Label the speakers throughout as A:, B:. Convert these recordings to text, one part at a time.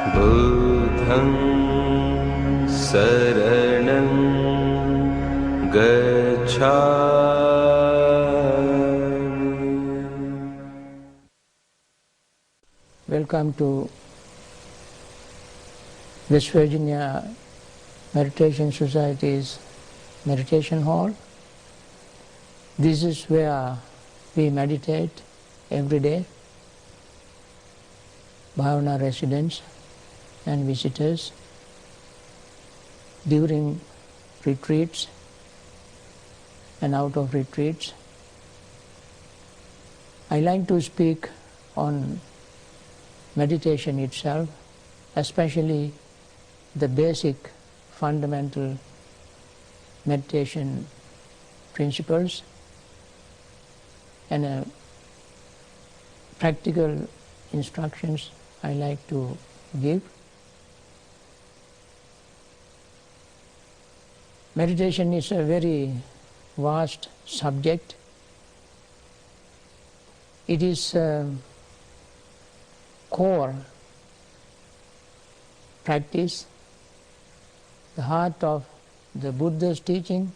A: बुद्धं शरणं गच्छामि.
B: Welcome to West Virginia Meditation Society's meditation hall. This is where we meditate every day. Bhavana residents and visitors during retreats and out of retreats. I like to speak on meditation itself, especially the basic fundamental meditation principles and practical instructions I like to give. Meditation is a very vast subject. It is a core practice, the heart of the Buddha's teaching.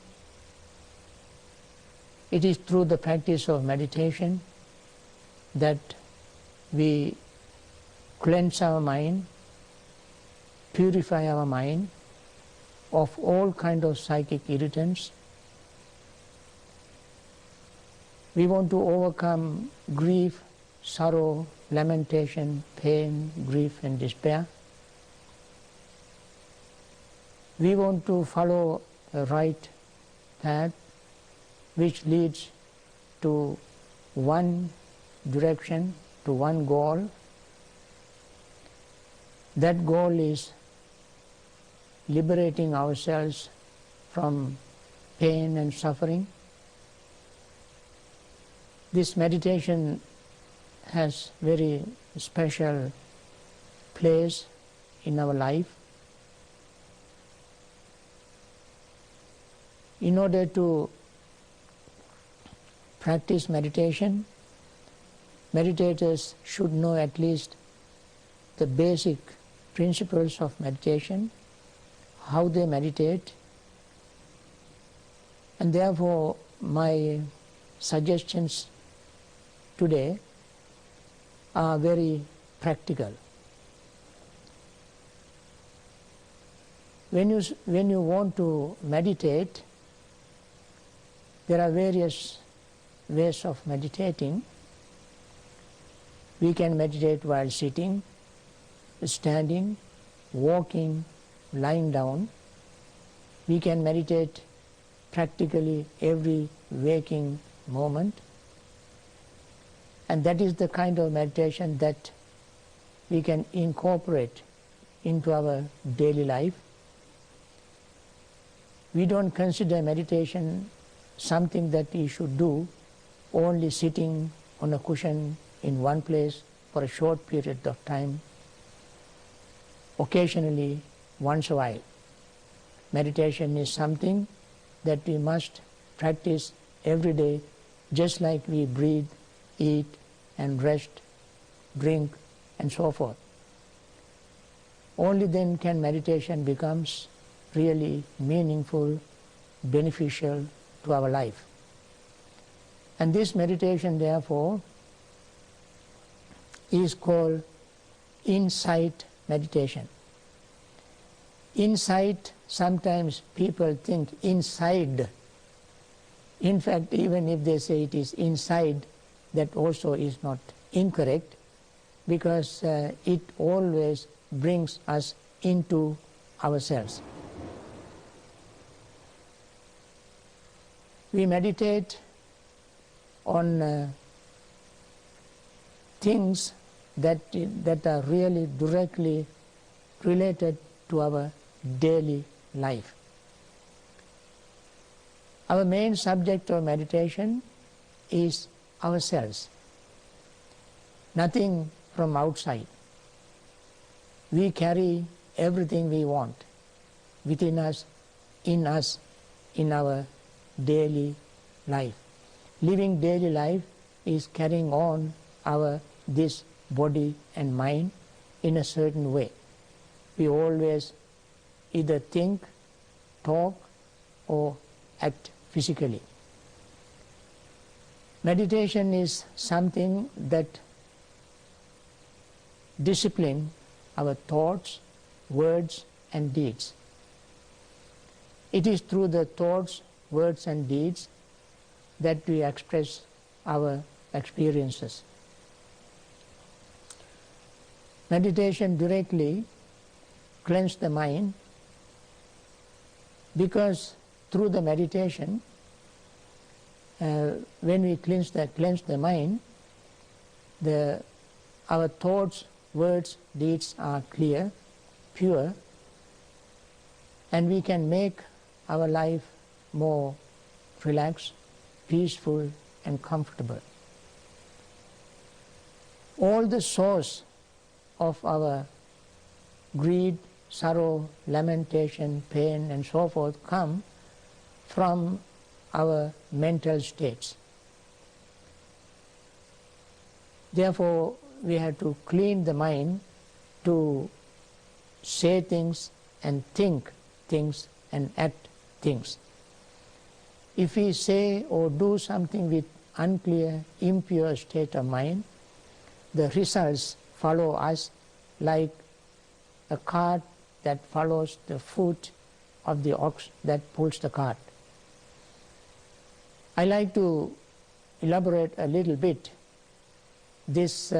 B: It is through the practice of meditation that we cleanse our mind, purify our mind of all kinds of psychic irritants. We want to overcome grief, sorrow, lamentation, pain, grief and despair. We want to follow a right path which leads to one direction, to one goal. That goal is liberating ourselves from pain and suffering. This meditation has very special place in our life. In order to practice meditation, meditators should know at least the basic principles of meditation, how they meditate, and therefore my suggestions today are very practical. When you want to meditate, there are various ways of meditating. We can meditate while sitting, standing, walking, lying down. We can meditate practically every waking moment. And that is the kind of meditation that we can incorporate into our daily life. We don't consider meditation something that we should do only sitting on a cushion in one place for a short period of time, occasionally, once a while. Meditation is something that we must practice every day, just like we breathe, eat and rest, drink and so forth. Only then can meditation becomes really meaningful, beneficial to our life. And this meditation therefore is called insight meditation. Insight, sometimes people think inside. In fact, even if they say it is inside, that also is not incorrect, because it always brings us into ourselves. We meditate on things that are really directly related to our daily life. Our main subject of meditation is ourselves, nothing from outside. We carry everything we want within us, in our daily life. Living daily life is carrying on this body and mind in a certain way. we always either think, talk, or act physically. Meditation is something that disciplines our thoughts, words, and deeds. It is through the thoughts, words, and deeds that we express our experiences. Meditation directly cleanses the mind, because through the meditation, when we cleanse the mind, our thoughts, words, deeds are clear, pure, and we can make our life more relaxed, peaceful, and comfortable. All the source of our greed, sorrow, lamentation, pain, and so forth come from our mental states. Therefore, we have to clean the mind to say things and think things and act things. If we say or do something with unclear, impure state of mind, the results follow us like a cart that follows the foot of the ox that pulls the cart. I like to elaborate a little bit this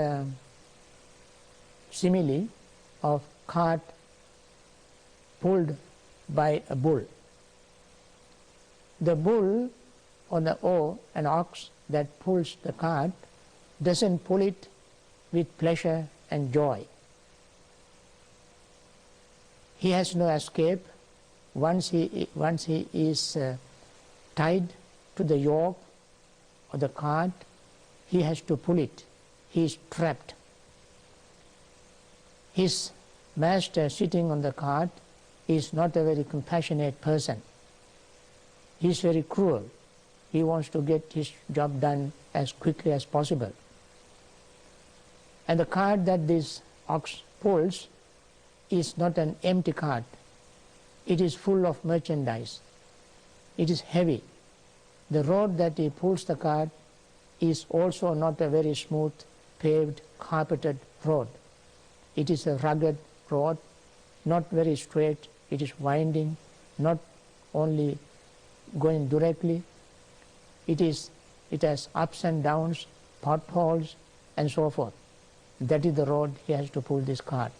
B: simile of cart pulled by a bull. The bull or an ox that pulls the cart doesn't pull it with pleasure and joy. He has no escape. Once he is tied to the yoke or the cart, he has to pull it. He is trapped. His master sitting on the cart is not a very compassionate person. He is very cruel. He wants to get his job done as quickly as possible. And the cart that this ox pulls is not an empty cart. It is full of merchandise. It is heavy. The road that he pulls the cart is also not a very smooth, paved, carpeted road. It is a rugged road, not very straight. It is winding, not only going directly. It has ups and downs, potholes, and so forth. That is the road he has to pull this cart.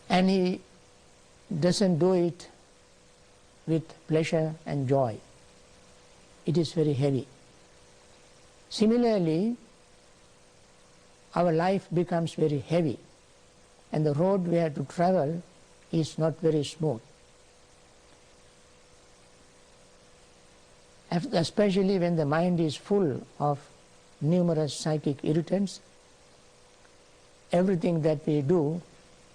B: And he doesn't do it with pleasure and joy. It is very heavy. Similarly, our life becomes very heavy, and the road we have to travel is not very smooth. Especially when the mind is full of numerous psychic irritants, everything that we do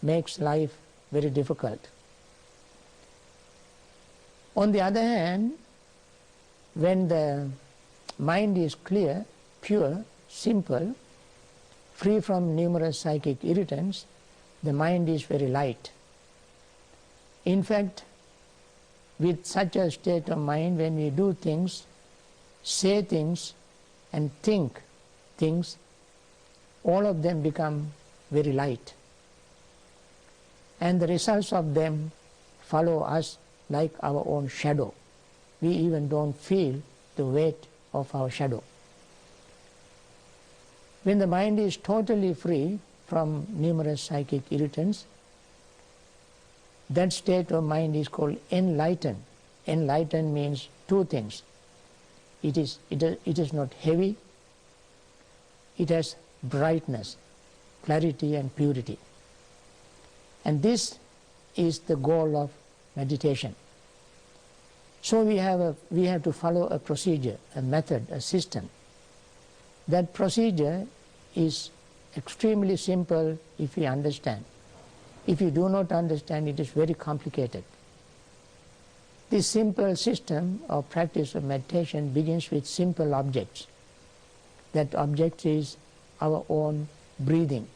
B: makes life very difficult. On the other hand, when the mind is clear, pure, simple, free from numerous psychic irritants, the mind is very light. In fact, with such a state of mind, when we do things, say things, and think things, all of them become very light. And the results of them follow us like our own shadow. We even don't feel the weight of our shadow. When the mind is totally free from numerous psychic irritants, that state of mind is called enlightened. Enlightened means two things. It is not heavy. It has brightness, clarity, and purity. And this is the goal of meditation. So we have to follow a procedure, a method, a system. That procedure is extremely simple if we understand. If you do not understand, it is very complicated. This simple system or practice of meditation begins with simple objects. That object is our own breathing.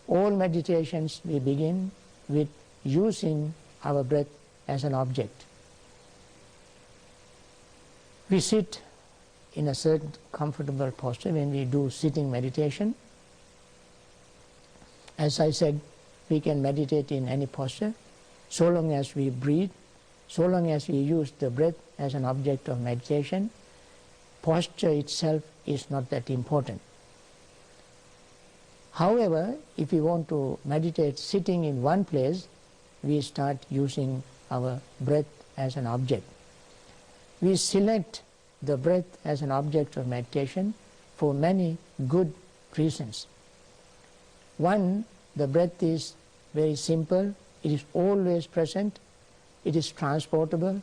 B: All meditations we begin with using our breath as an object. We sit in a certain comfortable posture when we do sitting meditation. As I said, we can meditate in any posture, so long as we breathe, so long as we use the breath as an object of meditation. Posture itself is not that important. However, if we want to meditate sitting in one place, we start using our breath as an object. We select the breath as an object of meditation for many good reasons. One, the breath is very simple, it is always present, it is transportable,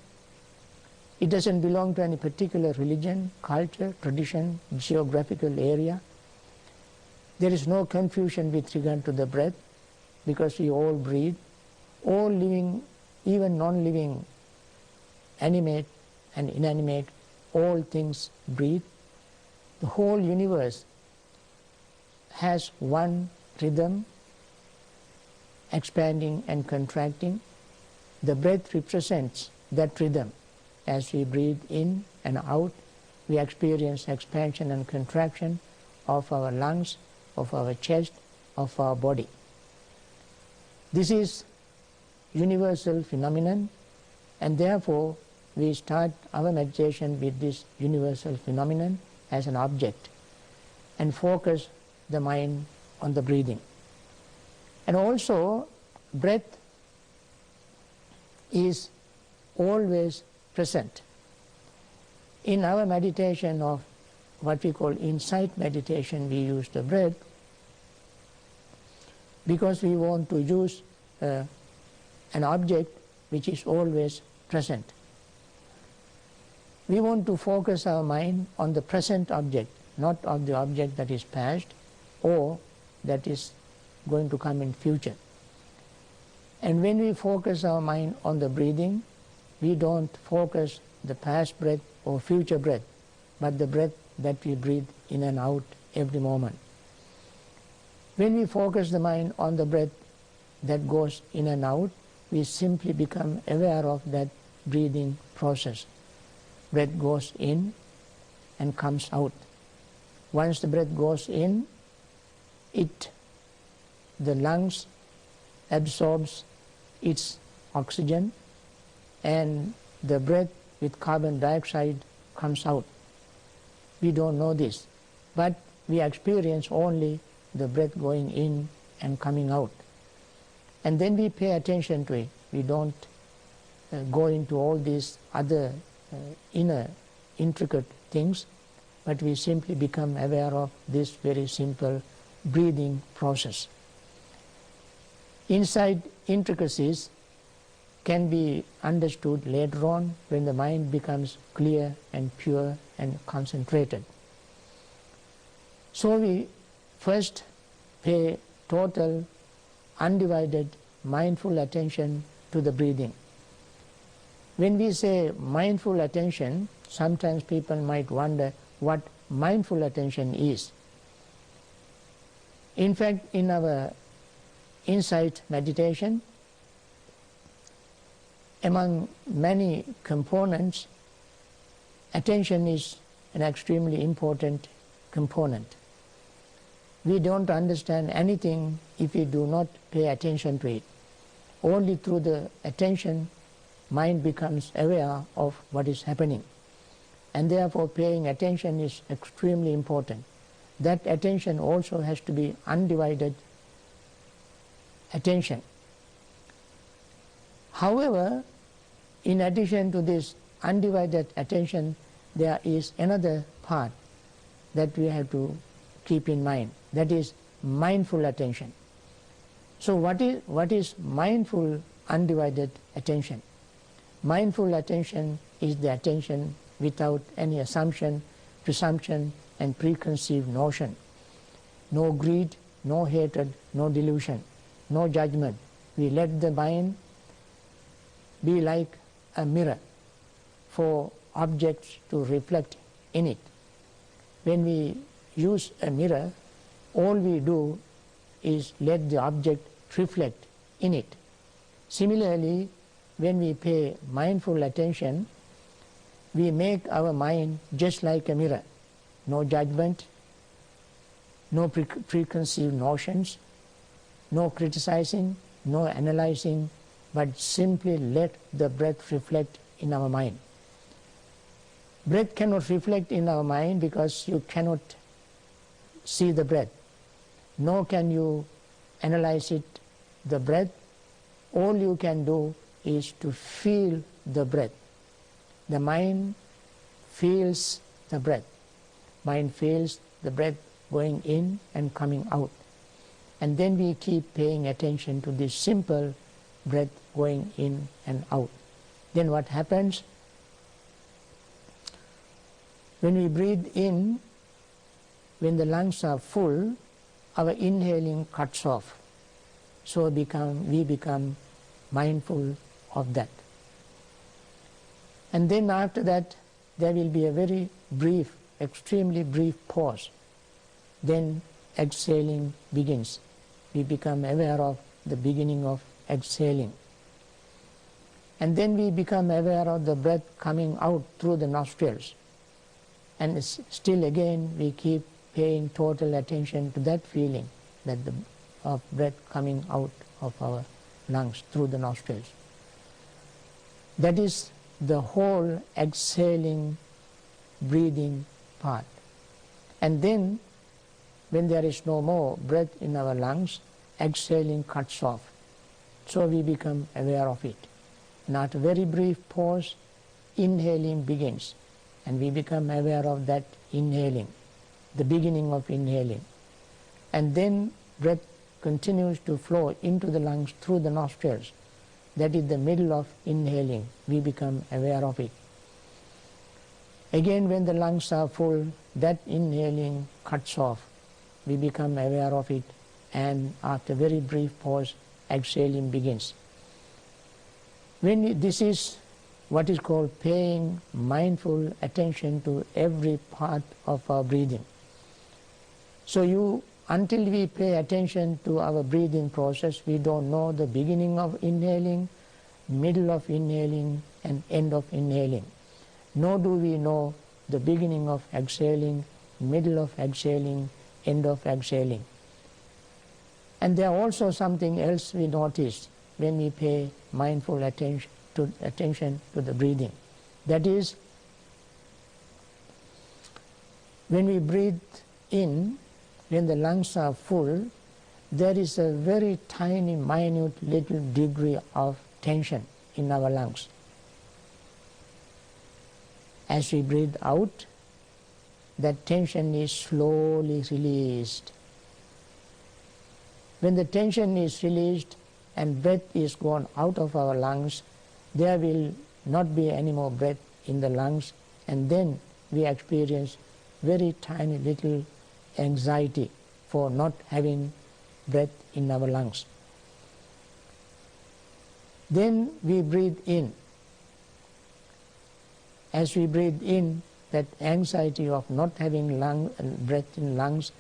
B: it doesn't belong to any particular religion, culture, tradition, geographical area. There is no confusion with regard to the breath because we all breathe. All living, even non-living, animate and inanimate, all things breathe. The whole universe has one rhythm, expanding and contracting. The breath represents that rhythm. As we breathe in and out, we experience expansion and contraction of our lungs, of our chest, of our body. This is universal phenomenon, and therefore we start our meditation with this universal phenomenon as an object and focus the mind on the breathing. And also, breath is always present. In our meditation of what we call insight meditation, we use the breath because we want to use an object which is always present. We want to focus our mind on the present object, not on the object that is past or that is going to come in future. And when we focus our mind on the breathing, we don't focus the past breath or future breath, but the breath that we breathe in and out every moment. When we focus the mind on the breath that goes in and out, we simply become aware of that breathing process. Breath goes in and comes out. Once the breath goes in, the lungs absorbs its oxygen and the breath with carbon dioxide comes out. We don't know this, but we experience only the breath going in and coming out. And then we pay attention to it. We don't go into all these other inner intricate things, but we simply become aware of this very simple breathing process. Inside intricacies can be understood later on when the mind becomes clear and pure and concentrated. So we first pay total, undivided, mindful attention to the breathing. When we say mindful attention, sometimes people might wonder what mindful attention is. In fact, in our insight meditation, among many components, attention is an extremely important component. We don't understand anything if we do not pay attention to it. Only through the attention, mind becomes aware of what is happening. And therefore paying attention is extremely important. That attention also has to be undivided attention. However, in addition to this undivided attention, there is another part that we have to keep in mind, that is mindful attention. So what is mindful undivided attention? Mindful attention is the attention without any assumption, presumption and preconceived notion. No greed, no hatred, no delusion, no judgment. We let the mind be like a mirror for objects to reflect in it. When we use a mirror, all we do is let the object reflect in it. Similarly, when we pay mindful attention, we make our mind just like a mirror. No judgment, no preconceived notions, no criticizing, no analyzing, but simply let the breath reflect in our mind. Breath cannot reflect in our mind because you cannot see the breath, nor can you analyze it, the breath. All you can do is to feel the breath. The mind feels the breath. Mind feels the breath going in and coming out. And then we keep paying attention to this simple breath going in and out. Then what happens? When we breathe in, when the lungs are full, our inhaling cuts off. So we become mindful of that. And then after that, there will be a very brief, extremely brief pause. Then exhaling begins. We become aware of the beginning of exhaling. And then we become aware of the breath coming out through the nostrils. And still again we keep paying total attention to that feeling, that of breath coming out of our lungs through the nostrils. That is the whole exhaling, breathing part. And then when there is no more breath in our lungs, exhaling cuts off. So we become aware of it. And after a very brief pause, inhaling begins. And we become aware of that inhaling, the beginning of inhaling. And then breath continues to flow into the lungs through the nostrils. That is the middle of inhaling. We become aware of it. Again, when the lungs are full, that inhaling cuts off. We become aware of it, and after a very brief pause, exhaling begins. This is what is called paying mindful attention to every part of our breathing. So until we pay attention to our breathing process, we don't know the beginning of inhaling, middle of inhaling, and end of inhaling. Nor do we know the beginning of exhaling, middle of exhaling, end of exhaling. And there are also something else we notice when we pay mindful attention to the breathing. That is, when we breathe in, when the lungs are full, there is a very tiny, minute little degree of tension in our lungs. As we breathe out, that tension is slowly released. When the tension is released and breath is gone out of our lungs, there will not be any more breath in the lungs, and then we experience very tiny little anxiety for not having breath in our lungs. Then we breathe in. As we breathe in, that anxiety of not having breath in lungs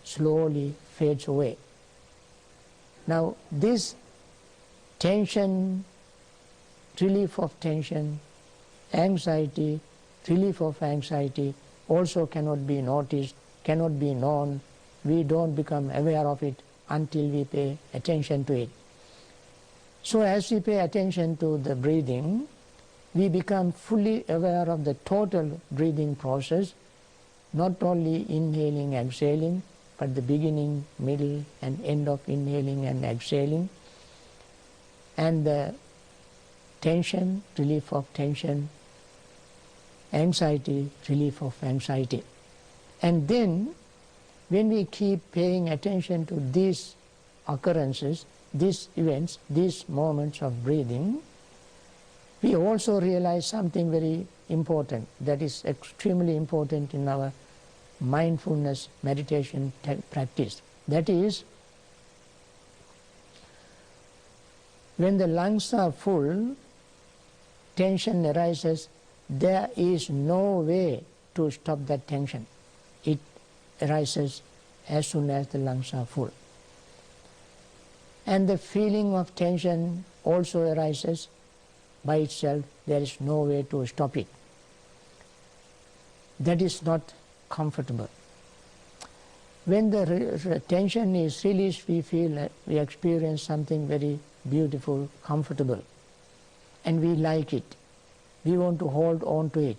B: slowly fades away. Now this tension, relief of tension, anxiety, relief of anxiety also cannot be noticed, cannot be known. We don't become aware of it until we pay attention to it. So as we pay attention to the breathing, we become fully aware of the total breathing process, not only inhaling, exhaling, but the beginning, middle, and end of inhaling and exhaling, and the tension, relief of tension, anxiety, relief of anxiety. And then, when we keep paying attention to these occurrences, these events, these moments of breathing, we also realize something very important, that is extremely important in our mindfulness meditation practice. That is, when the lungs are full, tension arises, there is no way to stop that tension. It arises as soon as the lungs are full. And the feeling of tension also arises by itself. There is no way to stop it. That is not comfortable. When the tension is released, we feel, we experience something very beautiful, comfortable, and we like it. We want to hold on to it.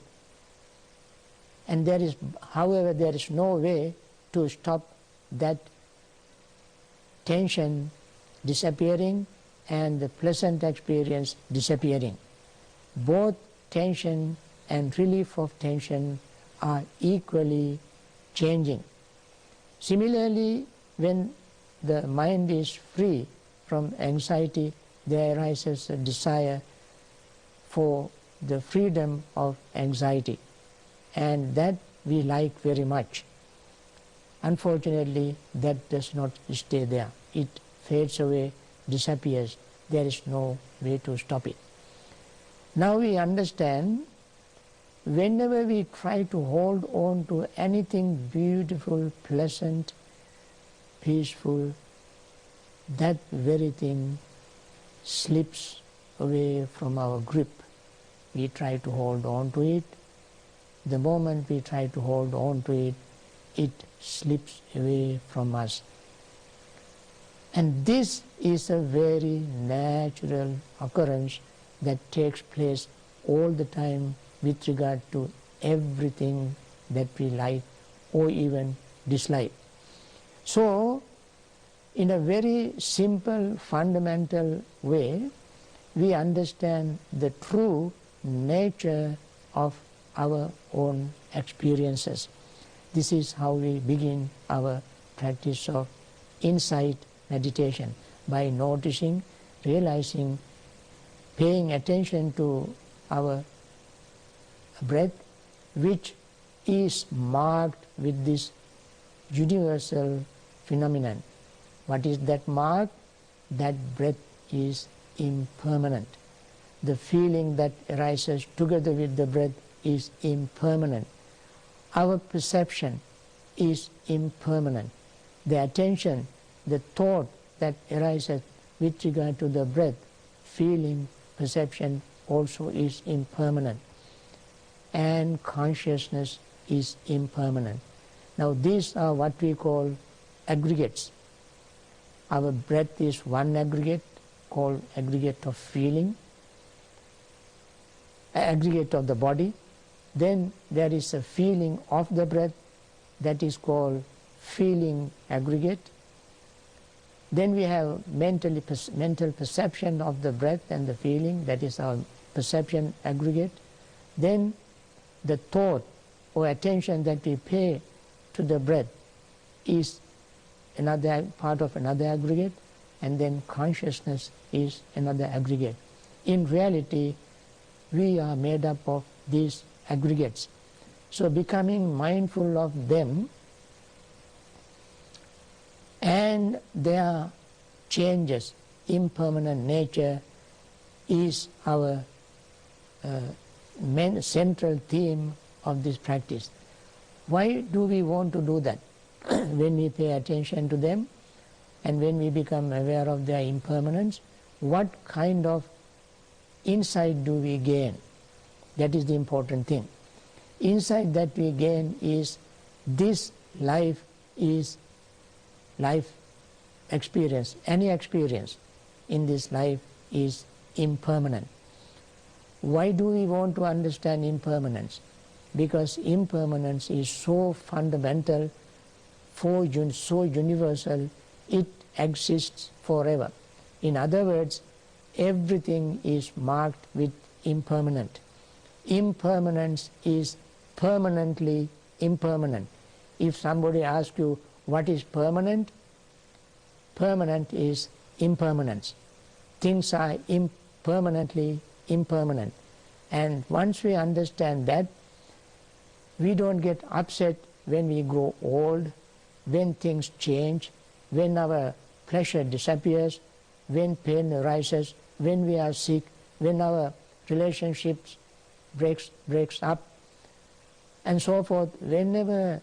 B: And there is, however, there is no way to stop that tension disappearing and the pleasant experience disappearing. Both tension and relief of tension are equally changing. Similarly, when the mind is free from anxiety, there arises a desire for the freedom of anxiety, and that we like very much. Unfortunately, that does not stay there. It fades away, disappears. There is no way to stop it. Now we understand, whenever we try to hold on to anything beautiful, pleasant, peaceful, that very thing slips away from our grip. We try to hold on to it. The moment we try to hold on to it, it slips away from us. And this is a very natural occurrence that takes place all the time with regard to everything that we like or even dislike. So, in a very simple, fundamental way, we understand the true nature of our own experiences. This is how we begin our practice of insight meditation, by noticing, realizing, paying attention to our breath, which is marked with this universal phenomenon. What is that mark? That breath is impermanent. The feeling that arises together with the breath is impermanent. Our perception is impermanent. The attention, the thought that arises with regard to the breath, feeling, perception also is impermanent. And consciousness is impermanent. Now these are what we call aggregates. Our breath is one aggregate called aggregate of feeling, aggregate of the body. Then there is a feeling of the breath that is called feeling aggregate. Then we have mental perception of the breath and the feeling, that is our perception aggregate. Then the thought or attention that we pay to the breath is another part of another aggregate, and then consciousness is another aggregate. In reality, we are made up of these aggregates. So becoming mindful of them and their changes, impermanent nature, is our central theme of this practice. Why do we want to do that? When we pay attention to them and when we become aware of their impermanence, what kind of insight do we gain? That is the important thing. Insight that we gain is this life is life experience. Any experience in this life is impermanent. Why do we want to understand impermanence? Because impermanence is so fundamental, so universal, it exists forever. In other words, everything is marked with impermanent. Impermanence is permanently impermanent. If somebody asks you what is permanent, permanent is impermanence. Things are permanently impermanent. And once we understand that, we don't get upset when we grow old, when things change, when our pleasure disappears, when pain arises, when we are sick, when our relationships breaks up, and so forth. Whenever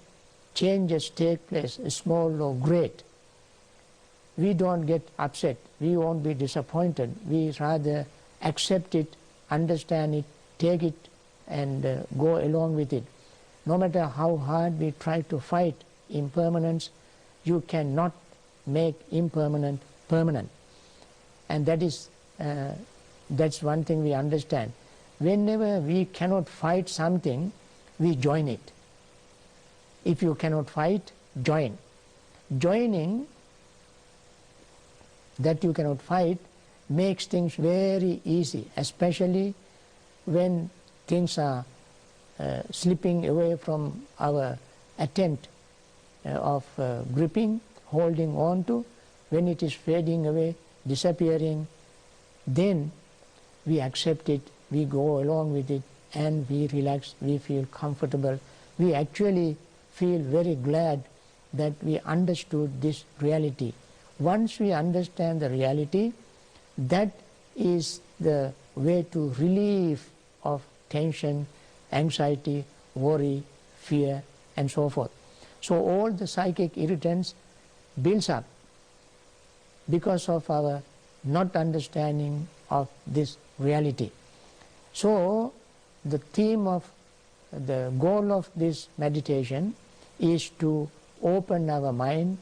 B: changes take place, small or great, we don't get upset, we won't be disappointed, we rather accept it, understand it, take it and go along with it. No matter how hard we try to fight impermanence, you cannot make impermanent permanent. And that's one thing we understand. Whenever we cannot fight something, we join it. If you cannot fight, join. Joining that you cannot fight makes things very easy, especially when things are slipping away from our attempt of gripping, holding on to. When it is fading away, disappearing, then we accept it, we go along with it, and we relax, we feel comfortable. We actually feel very glad that we understood this reality. Once we understand the reality, that is the way to relief of tension, anxiety, worry, fear, and so forth. So all the psychic irritants builds up because of our not understanding of this reality. So the theme of the goal of this meditation is to open our mind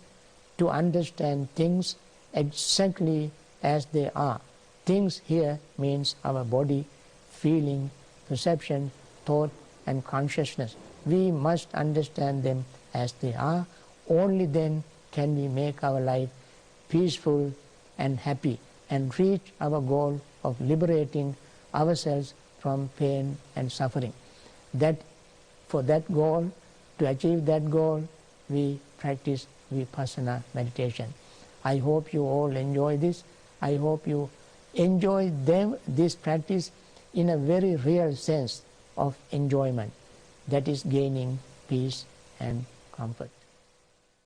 B: to understand things exactly as they are. Things here means our body, feeling, perception, thought and consciousness. We must understand them as they are. Only then can we make our life peaceful and happy and reach our goal of liberating ourselves from pain and suffering. For that goal, to achieve that goal, we practice Vipassana meditation. I hope you all enjoy this. I hope you enjoy this practice in a very real sense of enjoyment, that is gaining peace and comfort.